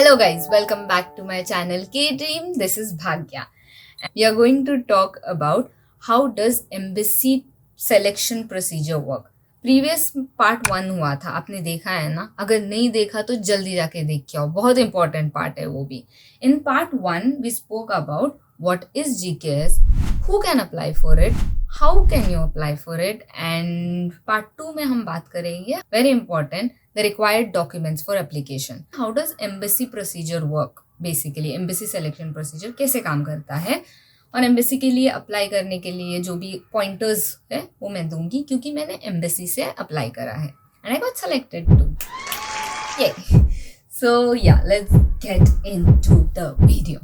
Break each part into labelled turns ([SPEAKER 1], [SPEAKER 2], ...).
[SPEAKER 1] Hello guys, welcome back to my channel K-Dream. This is Bhagya. We are going to talk about how does embassy selection procedure work. Previous part 1 हुआ था, आपने देखा है ना? अगर नहीं देखा तो जल्दी जाके देख के आओ, बहुत इंपॉर्टेंट पार्ट है वो भी. In part 1 we spoke about what is GKS, who can apply for it, how can you apply for it, and part 2 में हम बात करेंगे very important the required documents for application. How does embassy procedure work? Basically embassy selection procedure कैसे काम करता है और embassy के लिए अप्लाई करने के लिए जो भी पॉइंटर्स है वो मैं दूंगी क्योंकि मैंने एम्बेसी से अप्लाई करा है and I got selected to. ये सो या let's get into the video.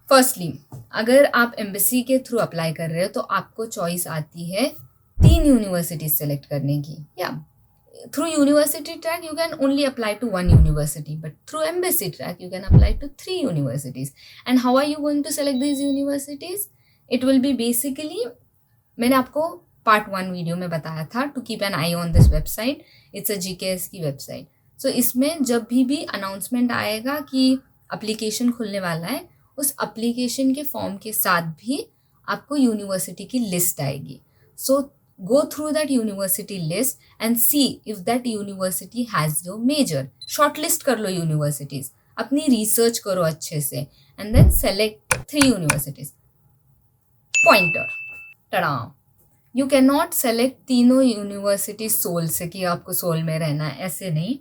[SPEAKER 1] Firstly अगर आप एम्बेसी के थ्रू अप्लाई कर रहे हो तो आपको चॉइस आती है 3 यूनिवर्सिटीज सेलेक्ट करने की. या through university track you can only apply to 1 university, but through embassy track you can apply to 3 universities. And how are you going to select these universities? It will be basically, मैंने आपको part 1 video में बताया था to keep an eye on this website. It's a GKS की website. So इसमें जब भी announcement आएगा कि अप्लीकेशन खुलने वाला है, उस अप्लीकेशन के फॉर्म के साथ भी आपको यूनिवर्सिटी की लिस्ट आएगी. So go through that university list and see if that university has your major. Shortlist कर लो universities, अपनी research करो अच्छे से and then select 3 universities. Pointer. tada. You cannot select तीनों universities सोल से कि आपको सोल में रहना है, ऐसे नहीं.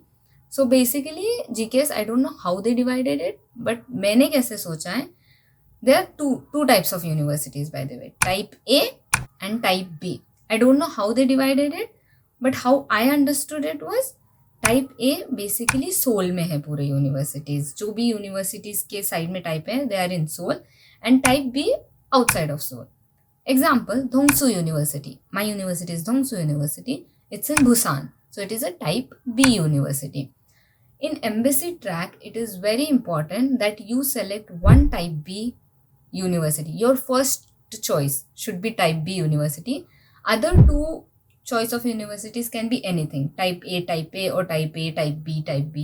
[SPEAKER 1] So basically GKS I don't know how they divided it, but मैंने कैसे सोचा है, there are two types of universities by the way, type A and type B. I don't know how they divided it, but how I understood it was type A basically Seoul में है पूरे universities. जो भी universities के side में type है they are in Seoul, and type B outside of Seoul. Example, Dongsu University. My university is Dongsu University. It's in Busan, so it is a type B university. In embassy track, it is very important that you select one type B university. Your first choice should be type B university. Other 2 choice of universities can be anything, type A or type A, type B.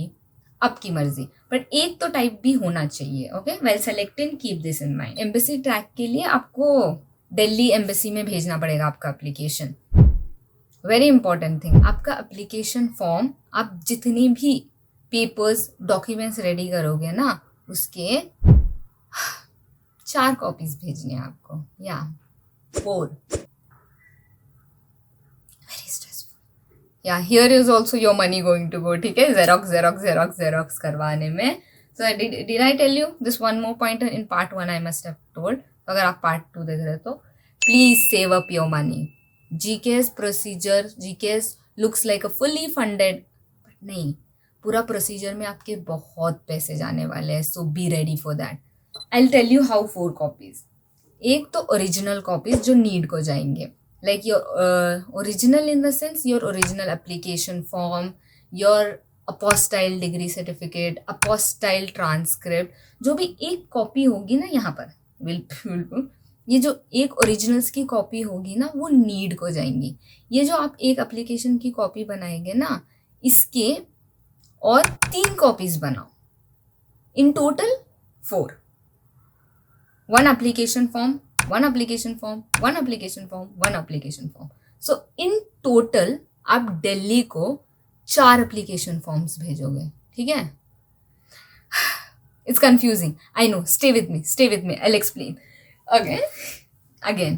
[SPEAKER 1] आपकी मर्जी, but एक तो type B होना चाहिए. Okay, well selected, keep this in mind. Embassy track के लिए आपको Delhi embassy में भेजना पड़ेगा आपका एप्लीकेशन. वेरी इंपॉर्टेंट थिंग, आपका एप्लीकेशन फॉर्म, आप जितनी भी पेपर्स डॉक्यूमेंट्स रेडी करोगे ना, उसके 4 कॉपीज भेजने हैं आपको, या 4. Yeah, here is also your money going to go. ठीक है, Xerox करवाने में. So did I tell you this one more pointer in part 1 I must have told. अगर आप part 2 देख रहे तो please save up your money. GKS procedure, GKS looks like a fully funded, but नहीं, पूरा procedure में आपके बहुत पैसे जाने वाले हैं. So be ready for that. I'll tell you how 4 copies. एक तो original copies जो need को जाएंगे. Like your original in the sense your original application form, your apostille degree certificate, apostille transcript, जो भी एक कॉपी होगी ना यहाँ पर ये जो एक ओरिजिनल्स की कॉपी होगी ना वो नीड को जाएंगी. ये जो आप एक एप्लीकेशन की कॉपी बनाएंगे ना, इसके और 3 कॉपीज बनाओ. In total 4. 1 application form, 1 application form, 1 application form, 1 application form. So in total आप दिल्ली को 4 application forms भेजोगे. ठीक है? It's confusing. I know. Stay with me. I'll explain. Again.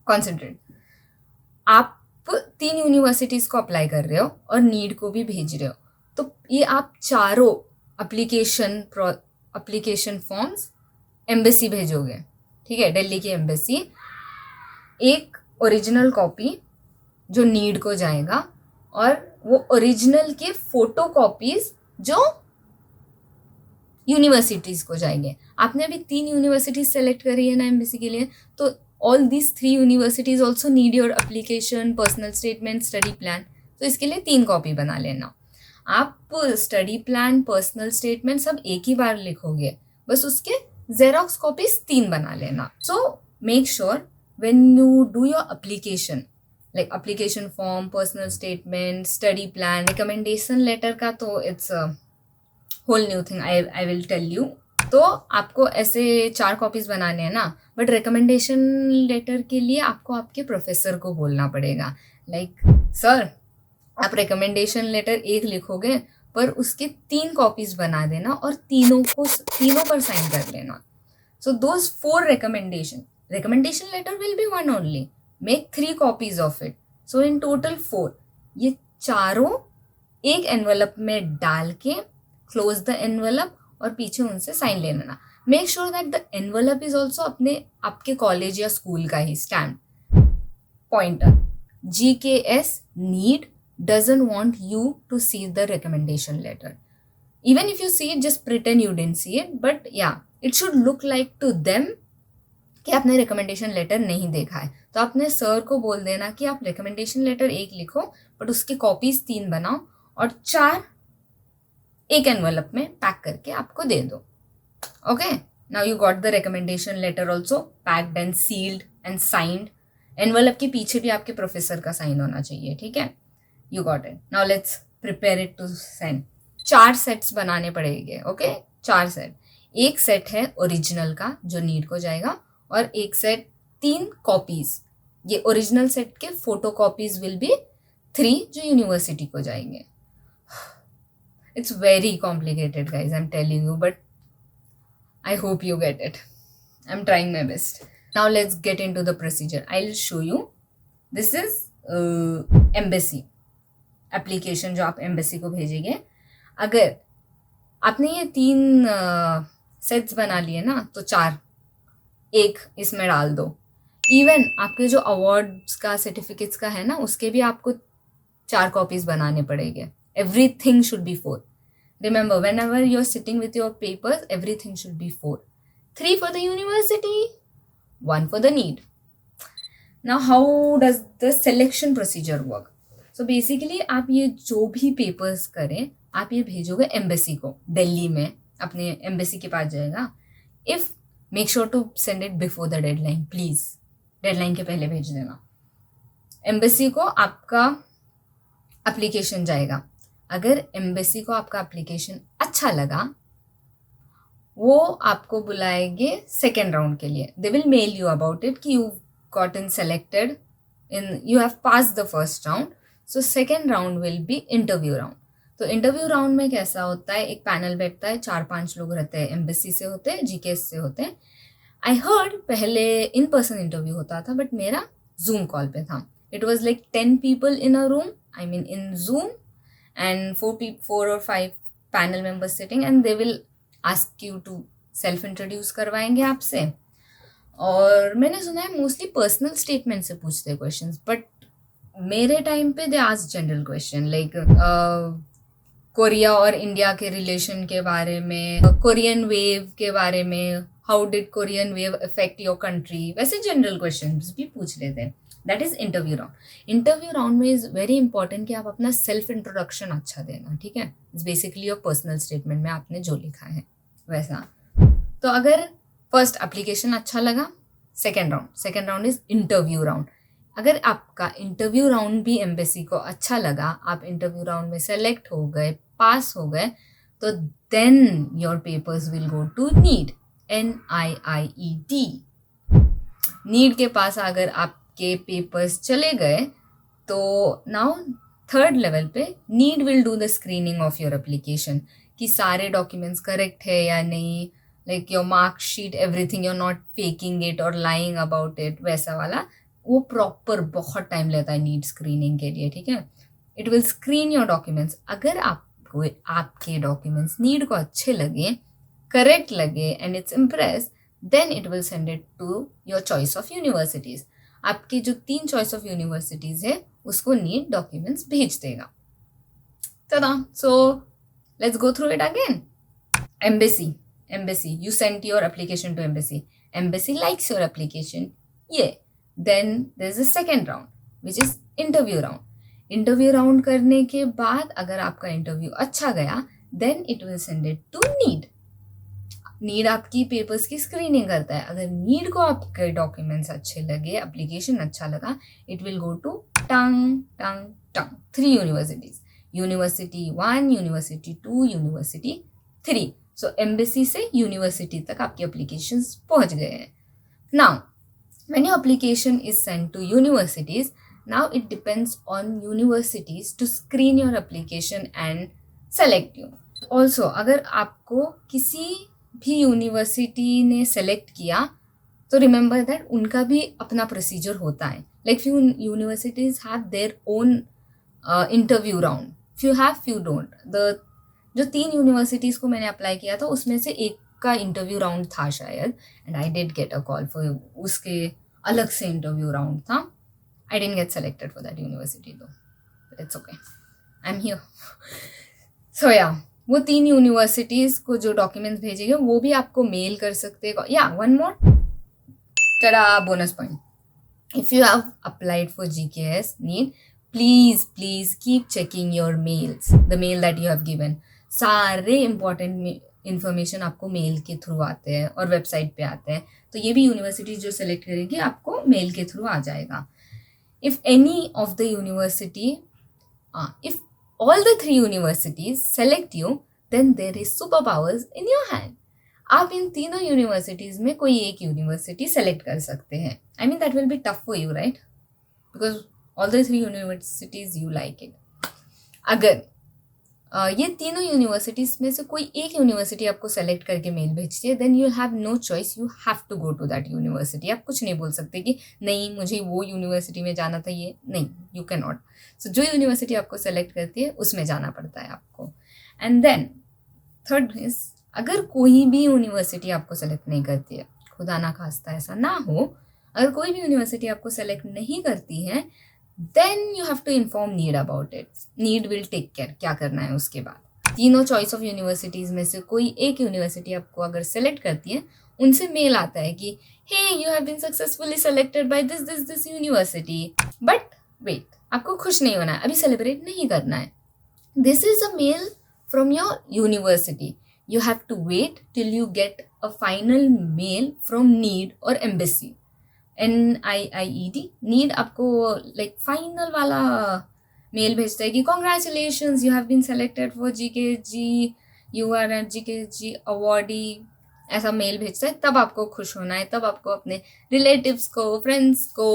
[SPEAKER 1] Concentrate. आप 3 यूनिवर्सिटीज को अप्लाई कर रहे हो और नीड को भी भेज रहे हो, तो ये आप चारों एप्लीकेशन फॉर्म्स एम्बेसी भेजोगे. ठीक है, दिल्ली की एम्बेसी. एक ओरिजिनल कॉपी जो नीड को जाएगा और वो ओरिजिनल के फोटो कॉपीज जो यूनिवर्सिटीज को जाएंगे. आपने अभी 3 यूनिवर्सिटीज सेलेक्ट करी है ना एम्बेसी के लिए, तो all these 3 universities also need your application, personal statement, study plan. तो इसके लिए 3 कॉपी बना लेना. आप स्टडी प्लान, पर्सनल स्टेटमेंट सब एक ही बार लिखोगे, बस उसके Xerox copies 3 बना लेना. So make sure when you do your application, like application form, personal statement, study plan, recommendation letter का तो it's whole new thing I will tell you. तो आपको ऐसे 4 कॉपीज बनाने हैं ना, बट रिकमेंडेशन लेटर के लिए आपको आपके प्रोफेसर को बोलना पड़ेगा, लाइक सर आप रिकमेंडेशन लेटर 1 लिखोगे पर उसके 3 कॉपीज बना देना और तीनों पर साइन कर लेना। So those 4 recommendation letter will be one only, make 3 copies of it, so in total 4। ये चारों एक एनवेलप में डाल के क्लोज द एनवेलप और पीछे उनसे साइन ले लेना। Make sure that the envelope is also अपने आपके कॉलेज या स्कूल का ही stamp. Pointer, GKS need doesn't want you to see the recommendation letter. Even if you see it, just pretend you didn't see it, but yeah, it should look like to them कि आपने recommendation letter नहीं देखा है। तो आपने sir को बोल देना कि आप रिकमेंडेशन लेटर 1 लिखो बट उसकी कॉपीज 3 बनाओ और 4 एक एनवेलप में पैक करके आपको दे दो। Okay, now you got the recommendation letter also packed and sealed and signed. Envelope के पीछे भी आपके प्रोफेसर का साइन होना चाहिए, ठीक है। You got it. Now let's prepare it to send. 4 sets बनाने पड़ेंगे, ओके 4 सेट। एक सेट है ओरिजिनल का जो नीड को जाएगा और एक सेट 3 कॉपीज। ये ओरिजिनल सेट के फोटो कॉपीज विल बी 3 जो यूनिवर्सिटी को जाएंगे। It's very complicated guys, I am telling you, but I hope you get it. I am trying my best. Now let's get in to the procedure. I will show you. This is embassy application जो आप embassy को भेजेंगे। अगर आपने ये 3 sets बना लिए ना तो 4 एक इसमें डाल दो। इवन आपके जो अवार्ड्स का सर्टिफिकेट्स का है ना उसके भी आपको 4 कॉपीज बनाने पड़ेंगे। Everything should be 4। Remember whenever you are sitting with your papers everything should be 4। 3 for the university, 1 for the NIIED. Now how does the selection procedure work? So basically आप ये जो भी papers करें आप ये भेजोगे embassy को, दिल्ली में अपने एम्बेसी के पास जाएगा। If make sure to send it before the deadline, please deadline के पहले भेज देना। एम्बेसी को आपका एप्लीकेशन जाएगा। अगर एम्बेसी को आपका एप्लीकेशन अच्छा लगा वो आपको बुलाएंगे सेकेंड राउंड के लिए। They will mail you about it कि you gotten selected in, you have passed the first round, so second round will be interview round। तो इंटरव्यू राउंड में कैसा होता है, एक पैनल बैठता है, 4-5 लोग रहते हैं, एम्बेसी से होते हैं, GKS से होते हैं। आई हर्ड पहले इन पर्सन इंटरव्यू होता था बट मेरा जूम कॉल पे था। It was like 10 people in a room, I mean in Zoom, and 4 or 5 panel members sitting and they will ask you to self introduce करवाएंगे आपसे। और मैंने सुना है मोस्टली पर्सनल स्टेटमेंट से पूछते हैं क्वेश्चंस, बट मेरे टाइम पे they ask general question like Korea और इंडिया के रिलेशन के बारे में, कोरियन वेव के बारे में, how did Korean wave affect your country, वैसे जनरल क्वेश्चंस भी पूछ लेते हैं। That is interview round. Interview round में इज वेरी इंपॉर्टेंट कि आप अपना सेल्फ इंट्रोडक्शन अच्छा देना, ठीक है। It's basically your personal statement में आपने जो लिखा है वैसा। तो अगर फर्स्ट एप्लीकेशन अच्छा लगा, second round is interview round. अगर आपका इंटरव्यू राउंड भी एम्बेसी को अच्छा लगा, आप इंटरव्यू राउंड में सेलेक्ट हो गए, पास हो गए, तो then your papers will go to NIIED, NIIED। NIIED के पास अगर आपके पेपर्स चले गए तो नाउ थर्ड लेवल पे NIIED will do the screening of your application कि सारे डॉक्यूमेंट्स करेक्ट है या नहीं, like your mark sheet, everything, you are not faking it और लाइंग अबाउट इट, वैसा वाला। वो प्रॉपर बहुत टाइम लेता है नीड स्क्रीनिंग के लिए, ठीक है। It will screen your documents. अगर आपको आपके डॉक्यूमेंट्स नीड को अच्छे लगे, करेक्ट लगे and it's impress, then it will send it to your choice of universities. आपकी जो 3 चॉइस ऑफ यूनिवर्सिटीज है उसको नीड डॉक्यूमेंट्स भेज देगा। So let's go through it again. Embassy, you sent your application to embassy. Embassy likes your application. Yeah. Then there's a second round, which is interview round. Interview round करने के बाद अगर आपका interview अच्छा गया, then it will send it to need. Need आपकी papers की screening करता है। अगर नीड को आपके डॉक्यूमेंट्स अच्छे लगे, एप्लीकेशन अच्छा लगा, it will go to tongue 3 universities, university 1, university 2, university 3. So embassy से यूनिवर्सिटी तक आपकी एप्लीकेशंस पहुंच गए हैं. Now when your application is sent to universities, now it depends on universities to screen your application and select you. Also, अगर आपको किसी भी यूनिवर्सिटी ने सेलेक्ट किया तो रिमेंबर दैट उनका भी अपना प्रोसीजर होता है. Like few universities have their own interview round, few have few don't. The जो 3 यूनिवर्सिटीज़ को मैंने अप्लाई किया था उसमें से एक का इंटरव्यू राउंड था शायद, and I did get a call for उसके अलग से इंटरव्यू राउंड था. I didn't get selected for that university though, but it's okay, I am here. So yeah वो 3 यूनिवर्सिटीज़ को जो डॉक्यूमेंट्स भेजेंगे वो भी आपको मेल कर सकते हैं. या one more tada bonus point. If you have applied for GKS NEET, please keep checking your mails, the mail that you have given. सारे important information आपको मेल के थ्रू आते हैं और वेबसाइट पे आते हैं. तो ये भी यूनिवर्सिटी जो सेलेक्ट करेगी आपको मेल के थ्रू आ जाएगा. If any of the university, if all the 3 universities select you, then there is superpowers in your hand. आप इन तीनों यूनिवर्सिटीज़ में कोई एक यूनिवर्सिटी सेलेक्ट कर सकते हैं. I mean that will be tough for you, right? Because all the 3 universities you like it. अगर ये तीनों यूनिवर्सिटीज़ में से कोई एक यूनिवर्सिटी आपको सेलेक्ट करके मेल भेजती है, then you have no choice, you have to go to that university. आप कुछ नहीं बोल सकते कि नहीं मुझे वो यूनिवर्सिटी में जाना था, ये नहीं, यू कैन नॉट. सो जो यूनिवर्सिटी आपको सेलेक्ट करती है उसमें जाना पड़ता है आपको. एंड देन थर्ड इज, अगर कोई भी यूनिवर्सिटी आपको सेलेक्ट नहीं करती है, खुदा ना खास्ता ऐसा ना हो, अगर कोई भी यूनिवर्सिटी आपको सेलेक्ट नहीं करती है, then you have to inform NIIED about it. NIIED will take care क्या करना है उसके बाद. तीनों चॉइस ऑफ यूनिवर्सिटीज़ में से कोई एक यूनिवर्सिटी आपको अगर सेलेक्ट करती है, उनसे मेल आता है कि hey you have been successfully selected by this university. But wait, आपको खुश नहीं होना है, अभी सेलिब्रेट नहीं करना है. This is a mail from your university. You have to wait till you get a final mail from NEED or embassy. NIIED. NEED आपको like final वाला मेल भेजता है कि congratulations, you have been selected for GKG, you are a GKG awardee. ऐसा mail भेजता है. तब आपको खुश होना है, तब आपको अपने रिलेटिव्स को, फ्रेंड्स को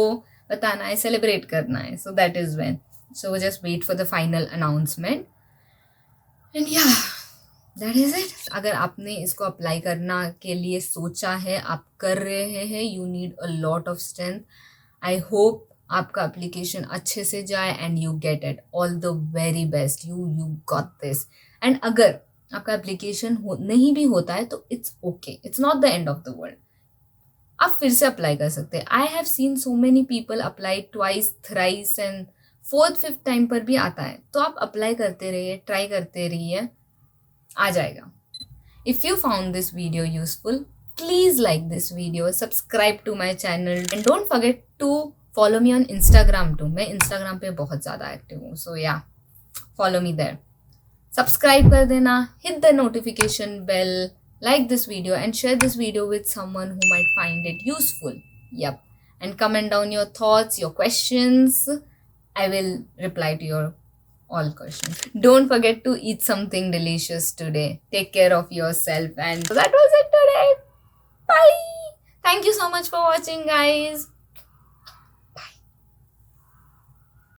[SPEAKER 1] बताना है, सेलिब्रेट करना है. So that is when. So just wait for the final announcement. And yeah, that is it. अगर आपने इसको अप्लाई करना के लिए सोचा है, आप कर रहे हैं, you need a lot of strength. I hope आपका एप्लीकेशन अच्छे से जाए and you get it. All the very best. You got this. And अगर आपका एप्लीकेशन नहीं भी होता है तो it's okay, it's not the end of the world. आप फिर से अप्लाई कर सकते हैं. I have seen so many people apply twice, thrice and 4th 5th time पर भी आता है. तो आप अप्लाई करते रहिए, ट्राई करते रहिए, आ जाएगा. If you found this video useful, please like this video, subscribe to my channel and don't forget to follow me on Instagram too. मैं Instagram पे बहुत ज़्यादा एक्टिव हूँ, so yeah, follow me there. Subscribe कर देना, hit the notification bell, like this video and share this video with someone who might find it useful. Yep. And comment down your thoughts, your questions. I will reply to your all questions. Don't forget to eat something delicious today. Take care of yourself. And that was it today. Bye. Thank you so much for watching, guys.